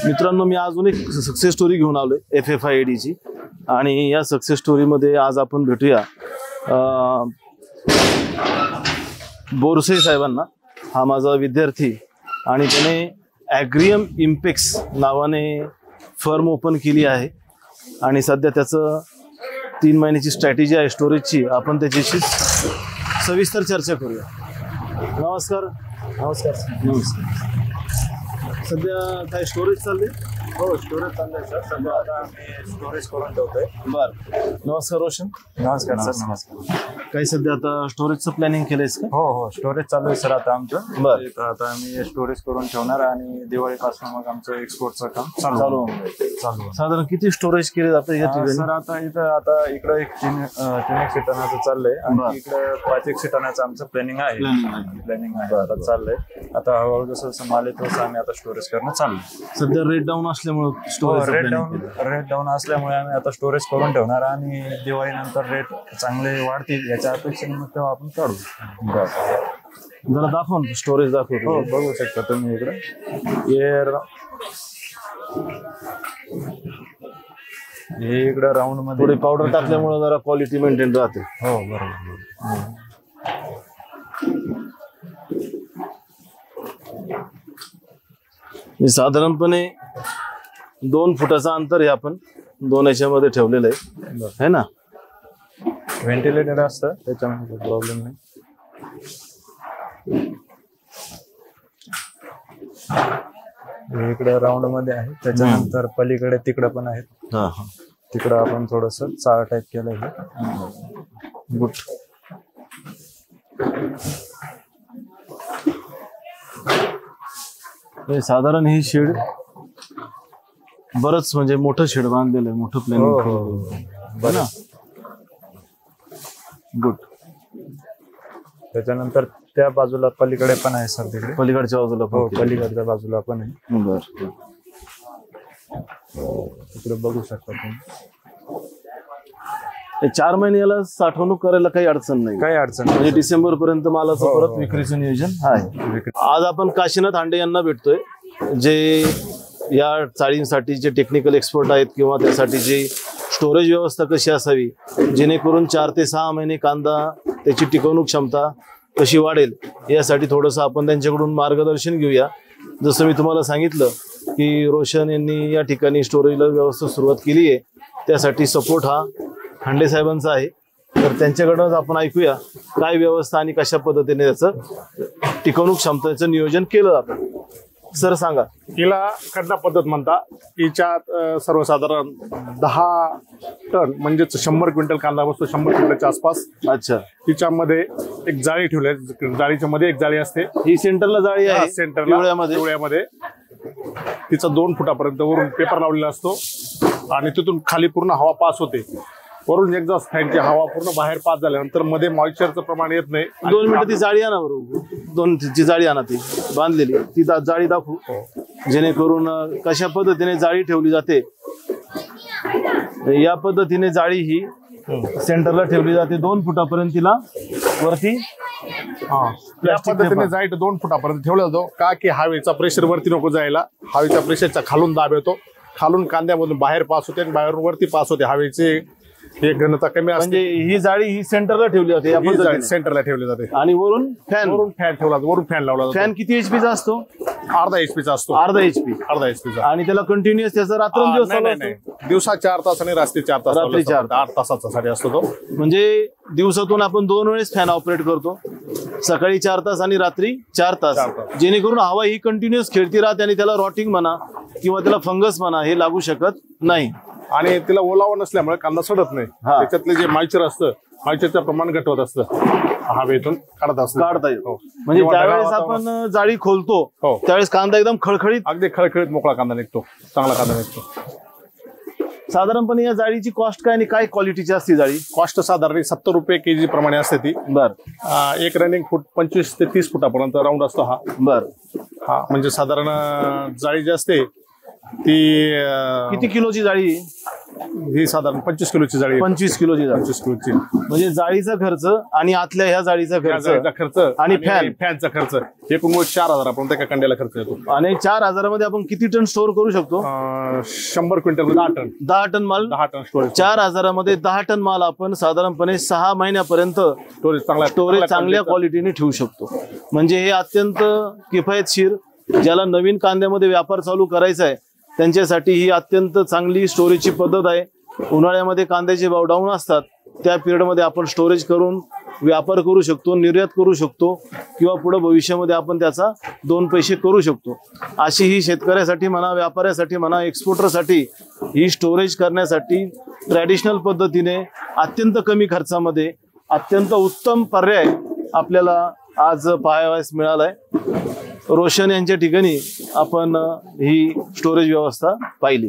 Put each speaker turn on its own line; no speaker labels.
मित्रांनो, मी अजून एक सक्सेस स्टोरी घेऊन आलोय FFIAD ची. आणि या सक्सेस स्टोरी मध्ये आज आपण भेटूया बोरसे साहेबांना. हा माझा विद्यार्थी आणि त्याने ॲग्रियम इम्पेक्स नावाने फर्म ओपन केली आहे आणि सध्या त्याचं 3 महिन्याची स्ट्रॅटेजी आहे स्टोरेजची. आपण त्याच्याशी सविस्तर चर्चा करूया. नमस्कार.
नमस्कार.
नमस्कार. सध्या काय स्टोरेज चाललंय?
हो, स्टोरेज चाललंय सर. सध्या आता आम्ही स्टोरेज करून ठेवतोय.
बरं. नमस्कार रोशन.
नमस्कार सर. नमस्कार.
काही सध्या आता स्टोरेजचं प्लॅनिंग केलंयस का?
हो हो, स्टोरेज चालू आहे सर आता आमचं.
बरं.
आता आम्ही स्टोरेज करून ठेवणार आणि दिवाळीपासून मग आमचं एक्सपोर्टचं काम
चालू. साधारण किती स्टोरेज केले जातं या ठिकाणी?
सर आता इथं आता इकडं एक 3 सीटांचं चाललंय आणि इकडं 5 सीटांचं आमचं प्लॅनिंग आहे. आता चाललंय. आता हळूहळू जसं माल येतो तसं आम्ही आता स्टोरेज करणं चाललंय.
सध्या रेट डाऊन असल्यामुळे स्टोरेज
रेट डाऊन असल्यामुळे आम्ही आता स्टोरेज करून ठेवणार आणि दिवाळीनंतर रेट चांगले वाढतील याच्या अपेक्षेने मग तेव्हा आपण काढू.
जरा दाखव ना, स्टोरेज दाखवतो.
हो, बघू शकता तुम्ही इकडे. हे इकडे राऊंड मध्ये
थोडी पावडर टाकल्यामुळे जरा क्वालिटी मेंटेन राहते.
हो, बरोबर.
साधारणपणे 2 फुटाचं अंतर हे आपण 2 याच्यामध्ये ठेवलेलं आहे ना.
व्हेंटिलेटेड असतं त्याच्यामध्ये प्रॉब्लेम नाही. इकडे राऊंड मध्ये आहे. त्याच्यानंतर पलीकडे तिकडे पण आहेत. तिकडं आपण थोडस चाळ टाईप केलंय.
गुड. साधारण ही शेड बरंच म्हणजे मोठं शेड बांधलेलं आहे. मोठं प्लॅनिंग बरं. गुड.
त्याच्यानंतर त्या बाजूला पलीकडे पण आहे सर. तिकडे
पलीकडच्या बाजूला.
हो, पलीकडच्या बाजूला पण आहे.
बरं.
तिकडे बघू शकता तुम्ही.
4 महिने याला साठवणूक करायला काही अडचण नाही.
काही अडचण
म्हणजे डिसेंबर पर्यंत मालाचं परत विक्रीचं नियोजन आहे. आज आपण काशीनाथ हांडे यांना भेटतोय, जे या चाळींसाठी जे टेक्निकल एक्सपर्ट आहेत किंवा त्यासाठी जी स्टोरेज व्यवस्था कशी असावी जेणेकरून 4 ते 6 महिने कांदा त्याची टिकवणूक क्षमता कशी वाढेल यासाठी थोडंसं आपण त्यांच्याकडून मार्गदर्शन घेऊया. जसं मी तुम्हाला सांगितलं की रोशन यांनी या ठिकाणी स्टोरेजला व्यवस्था सुरुवात केली आहे, त्यासाठी सपोर्ट हा हांडे साहेबांचा आहे. तर त्यांच्याकडूनच आपण ऐकूया काय व्यवस्था आणि कशा पद्धतीने त्याचं टिकवणूक क्षमतेचं नियोजन केलं जातं. सर सांगा.
हिला कडना पद्धत म्हणता. हिच्यात सर्वसाधारण 10 टन म्हणजेच 100 क्विंटल कांदा बसतो. 100 क्विंटलच्या आसपास.
अच्छा.
हिच्यामध्ये एक जाळी ठेवली आहे. जाळीच्या मध्ये एक जाळी असते.
ही सेंटरला जाळी आहे.
सेंटरला पिवळ्यामध्ये तिचा 2 फुटापर्यंत वरून पेपर लावलेला असतो आणि तिथून खाली पूर्ण हवा पास होते. वरून एक्झॉस्ट फॅनची हवा पूर्ण बाहेर पास झाल्यानंतर मध्ये मॉइश्चरचं प्रमाण येत नाही.
2 मिनिटं ती जाळी आणा. बरोबर 2 जाळी आणा. ती बांधलेली ती जाळी दाखवू जेणेकरून कशा पद्धतीने जाळी ठेवली जाते. या पद्धतीने जाळी ही सेंटरला ठेवली जाते. 2 फुटापर्यंत तिला वरती
या पद्धतीने जाळी 2 फुटापर्यंत ठेवला जातो. का की हवेचा प्रेशर वरती नको जायला. हवेच्या प्रेशरचा खालून दाब येतो. खालून कांद्यामधून बाहेर पास होते आणि बाहेरून वरती पास होते. हवेचे हे घनता कमी असते.
म्हणजे ही जाळी ही सेंटरला ठेवली जाते.
सेंटरला ठेवली जाते
आणि वरून फॅन
ठेवला. वरून फॅन लावला जातो.
फॅन किती HP असतो?
अर्धा HP असतो.
अर्धा HP. आणि त्याला कंटिन्युअस त्याचा रात्रंदिवस चालू असतो.
दिवसा 4 तास आणि रात्री 4 तास.
रात्री
8 तासाचा साठी असतो तो.
म्हणजे दिवसातून आपण 2 वेळेस फॅन ऑपरेट करतो. सकाळी 4 तास आणि रात्री 4 तास. जेणेकरून हवा ही कंटिन्युअस खेळती राहते आणि त्याला रॉटिंग म्हणा किंवा त्याला फंगस म्हणा हे लागू शकत नाही.
आणि तिला ओलावा नसल्यामुळे कांदा सडत नाही. त्याच्यातले जे मॉइश्चर असतं मॉइश्चरचं प्रमाण घटवत असतं. हवेतून काढता येतो.
म्हणजे ज्यावेळेस आपण जाळी खोलतो त्यावेळेस कांदा एकदम खळखळीत
अगदी खळखळीत मोकळा कांदा निघतो. चांगला कांदा निघतो.
साधारणपणे या जाळीची कॉस्ट काय आणि काय क्वालिटीची असते जाळी?
कॉस्ट साधारण 70 रुपये kg प्रमाणे असते ती.
बर.
एक रनिंग फूट 25 ते 30 फुटापर्यंत राऊंड असतो हा.
बर.
म्हणजे साधारण जाळी जी असते ती
किती किलोची जाळी?
ही साधारण 25 किलोची जाळी आहे.
25 किलोची जाळी.
25 किलोची
म्हणजे जाळीचा खर्च आणि आतल्या ह्या जाळीचा
जाळीचा
खर्च
खर्च
आणि
फॅनचा खर्च एकूण 4,000 एका कंड्याला खर्च येतो.
आणि 4,000 मध्ये आपण किती टन स्टोअर करू शकतो?
100 क्विंटल 10 टन.
10 टन माल.
10 टन स्टोरेज.
4,000 मध्ये 10 टन माल आपण साधारणपणे 6 महिन्यापर्यंत
स्टोरेज
चांगल्या क्वालिटीने ठेवू शकतो. म्हणजे हे अत्यंत किफायतशीर, ज्याला नवीन कांद्यामध्ये व्यापार चालू करायचा आहे त्यांच्यासाठी ही अत्यंत चांगली स्टोरेजची पद्धत आहे. उन्हाळ्यामध्ये कांद्याचे भाव डाऊन असतात, त्या पिरियडमध्ये आपण स्टोरेज करून व्यापार करू शकतो, निर्यात करू शकतो किंवा पुढे भविष्यामध्ये आपण त्याचा 2 पैसे करू शकतो. अशी ही शेतकऱ्यासाठी म्हणा, व्यापाऱ्यासाठी म्हणा, एक्सपोर्टरसाठी ही स्टोरेज करण्यासाठी ट्रॅडिशनल पद्धतीने अत्यंत कमी खर्चामध्ये अत्यंत उत्तम पर्याय आपल्याला आज पाहावयास मिळालाय. रोशन यांच्या ठिकाणी आपण ही स्टोरेज व्यवस्था पाहिली.